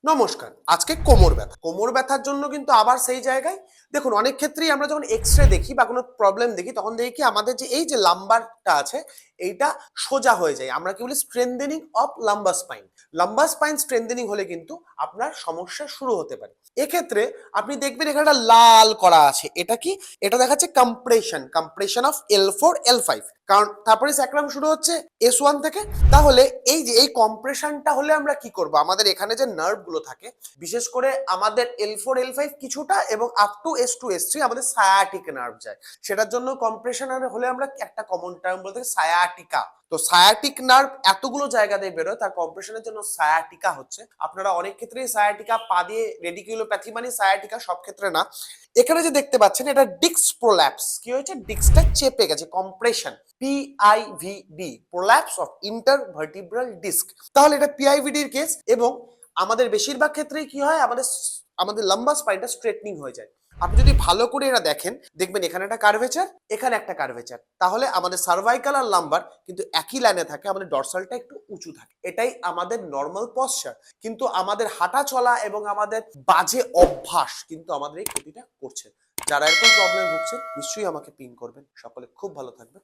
নমস্কার। আজকে কোমর ব্যথার জন্য কিন্তু আবার সেই জায়গায় দেখুন, অনেক ক্ষেত্রেই আমরা যখন এক্স-রে দেখি বা কোনো প্রবলেম দেখি তখন দেখি কি আমাদের যে এই যে লাম্বারটা আছে এইটা সোজা হয়ে যায়। আমরা কি বলি strengthening of lumber spine. Lumber spine strengthening হলে কিন্তু আপনার সমস্যা শুরু হতে পারে। এক্ষেত্রে আপনি দেখবেন এখানে একটা লাল করা আছে। এটা কি? এটা দেখাচ্ছে কম্প্রেশন অফ L4 L5। কারণ তারপরে স্যাক্রাম শুরু হচ্ছে S1 থেকে। তাহলে এই যে এই কম্প্রেশনটা হলে আমরা কি করব? আমাদের এখানে যে নার্ভ গুলো থাকে, বিশেষ করে আমাদের L4 L5 কিছুটা এবং আপ টু S2 S3 আমাদের সায়াটিক নার্ভ যায়। সেটার জন্য কম্প্রেশন হলে আমরা একটা কমন টার্ম বলতে সায়াটিকা। তো সায়াটিক নার্ভ এতগুলো জায়গা দিয়ে বেরোয়, তার কম্প্রেশনের জন্য সায়াটিকা হচ্ছে। আপনারা অনেক ক্ষেত্রেই সায়াটিকা পা দিয়ে রেডিকুলোপ্যাথি মানে সায়াটিকা, সব ক্ষেত্রে না। এখানে যে দেখতে পাচ্ছেন এটা ডিস্ক প্রোল্যাপস। কি হয়েছে? ডিস্কটা চেপে গেছে, compression. PIVD, prolapse of intervertebral disc. তাহলে এটা পিআইভিডি এর কেস। এবং আমাদের বেশিরভাগ ক্ষেত্রেই কি হয়, আমাদের লাম্বার স্পাইনটা স্ট্রেটনিং হয়ে যায়। আপনি যদি ভালো করে এটা দেখেন, দেখবেন এখানে একটা কার্ভেচার, এখানে একটা কার্ভেচার। তাহলে আমাদের সার্ভাইকাল আর লাম্বার কিন্তু একই লাইনে থাকে, আমাদের ডরসালটা একটু উঁচু থাকে। এটাই আমাদের নর্মাল পশ্চার। কিন্তু আমাদের হাঁটা চলা এবং আমাদের বাজে অভ্যাস কিন্তু আমাদের এই ক্ষতিটা করছে। যারা এরকম প্রবলেম ভুগছেন নিশ্চয়ই আমাকে পিন করবেন। সকলে খুব ভালো থাকবেন।